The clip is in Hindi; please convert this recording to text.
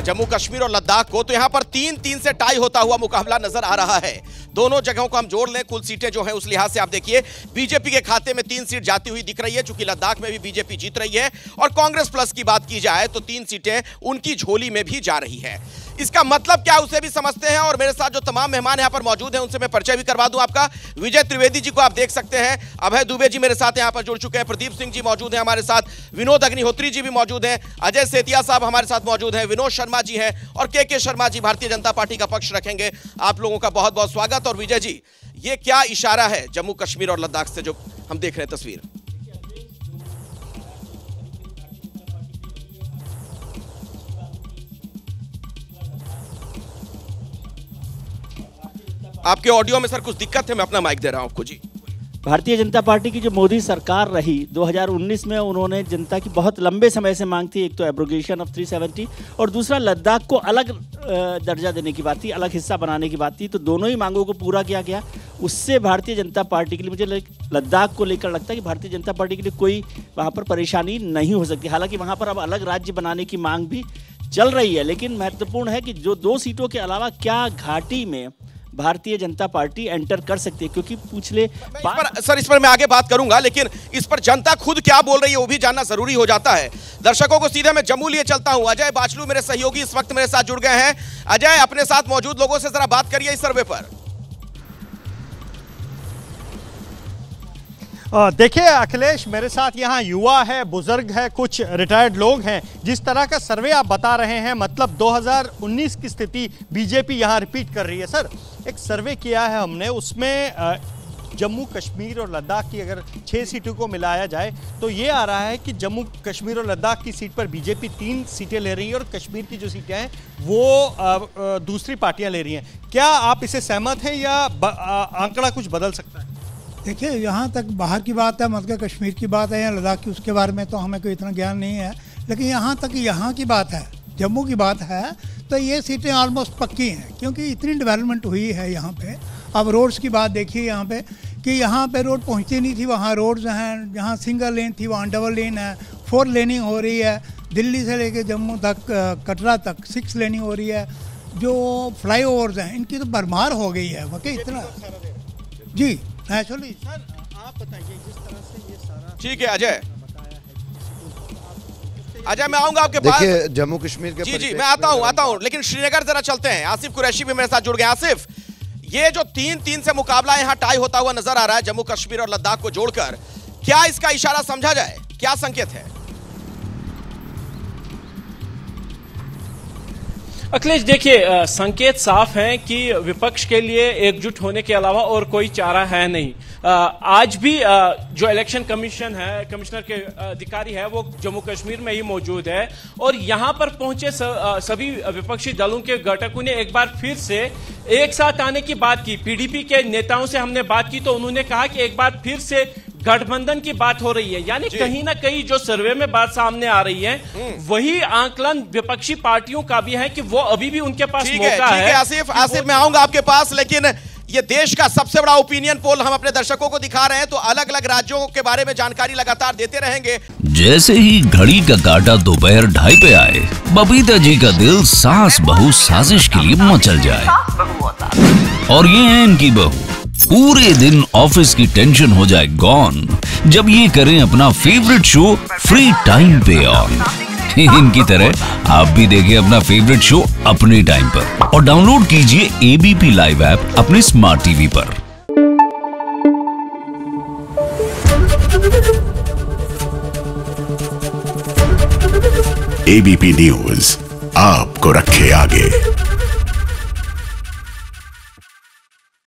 जम्मू कश्मीर और लद्दाख को, तो यहां पर 3-3 से टाई होता हुआ मुकाबला नजर आ रहा है। दोनों जगहों को हम जोड़ लें, कुल सीटें जो हैं उस लिहाज से आप देखिए बीजेपी के खाते में 3 सीट जाती हुई दिख रही है, चूंकि लद्दाख में भी बीजेपी जीत रही है। और कांग्रेस प्लस की बात की जाए तो 3 सीटें उनकी झोली में भी जा रही है। इसका मतलब क्या उसे भी समझते हैं। और मेरे साथ जो तमाम मेहमान यहां पर मौजूद हैं उनसे मैं परिचय भी करवा दूं आपका। विजय त्रिवेदी जी को आप देख सकते हैं, अभय दुबे जी मेरे साथ यहां पर जुड़ चुके हैं, प्रदीप सिंह जी मौजूद हैं हमारे साथ, विनोद अग्निहोत्री जी भी मौजूद हैं, अजय सेतिया साहब हमारे साथ मौजूद हैं, विनोद शर्मा जी हैं और के शर्मा जी भारतीय जनता पार्टी का पक्ष रखेंगे। आप लोगों का बहुत बहुत स्वागत। और विजय जी, ये क्या इशारा है जम्मू कश्मीर और लद्दाख से जो हम देख रहे हैं तस्वीर? आपके ऑडियो में सर कुछ दिक्कत है, मैं अपना माइक दे रहा हूं आपको जी। भारतीय जनता पार्टी की जो मोदी सरकार रही 2019 में, उन्होंने जनता की बहुत लंबे समय से मांग थी, एक तो एब्रोगेशन ऑफ 370 और दूसरा लद्दाख को अलग दर्जा देने की बात थी, अलग हिस्सा बनाने की बात थी। तो दोनों ही मांगों को पूरा किया गया। उससे भारतीय जनता पार्टी के लिए, मुझे लद्दाख को लेकर लगता है कि भारतीय जनता पार्टी के लिए कोई वहाँ पर परेशानी नहीं हो सकती। हालांकि वहाँ पर अब अलग राज्य बनाने की मांग भी चल रही है, लेकिन महत्वपूर्ण है कि जो 2 सीटों के अलावा क्या घाटी में भारतीय जनता पार्टी एंटर कर सकती है, क्योंकि पिछले सर इस पर मैं आगे बात करूंगा, लेकिन इस पर जनता खुद क्या बोल रही है वो भी जानना जरूरी हो जाता है। दर्शकों को सीधे मैं जम्मू लिए चलता हूं। अजय बाचलू मेरे सहयोगी इस वक्त मेरे साथ जुड़ गए हैं। अजय, अपने साथ मौजूद लोगों से जरा बात करिए इस सर्वे पर। देखिए अखिलेश, मेरे साथ यहाँ युवा है, बुजुर्ग है, कुछ रिटायर्ड लोग हैं। जिस तरह का सर्वे आप बता रहे हैं, मतलब 2019 की स्थिति बीजेपी यहाँ रिपीट कर रही है। सर, एक सर्वे किया है हमने, उसमें जम्मू कश्मीर और लद्दाख की अगर 6 सीटों को मिलाया जाए तो ये आ रहा है कि जम्मू कश्मीर और लद्दाख की सीट पर बीजेपी 3 सीटें ले रही है और कश्मीर की जो सीटें हैं वो दूसरी पार्टियां ले रही हैं। क्या आप इससे सहमत हैं या आंकड़ा कुछ बदल सकता है? देखिए, यहाँ तक बाहर की बात है, मतलब कश्मीर की बात है या लद्दाख की, उसके बारे में तो हमें कोई इतना ज्ञान नहीं है। लेकिन यहाँ तक यहाँ की बात है, जम्मू की बात है, तो ये सीटें ऑलमोस्ट पक्की हैं, क्योंकि इतनी डेवलपमेंट हुई है यहाँ पे। अब रोड्स की बात देखिए यहाँ पे, कि यहाँ पे रोड पहुँचती नहीं थी, वहाँ रोड्स हैं। जहाँ सिंगल लेन थी वहाँ डबल लेन है, 4 लेनिंग हो रही है। दिल्ली से लेके जम्मू तक, कटरा तक 6 लेनिंग हो रही है। जो फ्लाईओवर्स हैं इनकी तो भरमार हो गई है वाकई इतना जी नेचुरली। सर आप बताइए जिस तरह से ये सारा ठीक है अजय, मैं आऊंगा आपके पास। देखिए जम्मू कश्मीर के जी मैं आता हूं, लेकिन श्रीनगर जरा चलते हैं। आसिफ कुरैशी भी मेरे साथ जुड़ गए। आसिफ, ये जो 3-3 से मुकाबला यहां टाई होता हुआ नजर आ रहा है जम्मू कश्मीर और लद्दाख को जोड़कर, क्या इसका इशारा समझा जाए, क्या संकेत है? अखिलेश, देखिए संकेत साफ है कि विपक्ष के लिए एकजुट होने के अलावा और कोई चारा है नहीं। आज भी जो इलेक्शन कमीशन है, कमिश्नर के अधिकारी है, वो जम्मू कश्मीर में ही मौजूद है और यहां पर पहुंचे सभी विपक्षी दलों के घटकों ने एक बार फिर से एक साथ आने की बात की। पीडीपी के नेताओं से हमने बात की तो उन्होंने कहा कि एक बार फिर से गठबंधन की बात हो रही है। यानी कहीं ना कहीं जो सर्वे में बात सामने आ रही है वही आंकलन विपक्षी पार्टियों का भी है कि वो अभी भी उनके पास मौका है। आसिफ मैं आऊंगा आपके पास, लेकिन ये देश का सबसे बड़ा ओपिनियन पोल हम अपने दर्शकों को दिखा रहे हैं, तो अलग अलग राज्यों के बारे में जानकारी लगातार देते रहेंगे। जैसे ही घड़ी का काटा दोपहर 2:30 पे आए, बबीता जी का दिल सास बहू साजिश के लिए मचल जाए। और ये है इनकी बहू, पूरे दिन ऑफिस की टेंशन हो जाए गॉन जब ये करें अपना फेवरेट शो फ्री टाइम पे ऑन। इनकी तरह आप भी देखिए अपना फेवरेट शो अपने टाइम पर और डाउनलोड कीजिए एबीपी लाइव ऐप अपने स्मार्ट टीवी पर। एबीपी न्यूज आपको रखे आगे।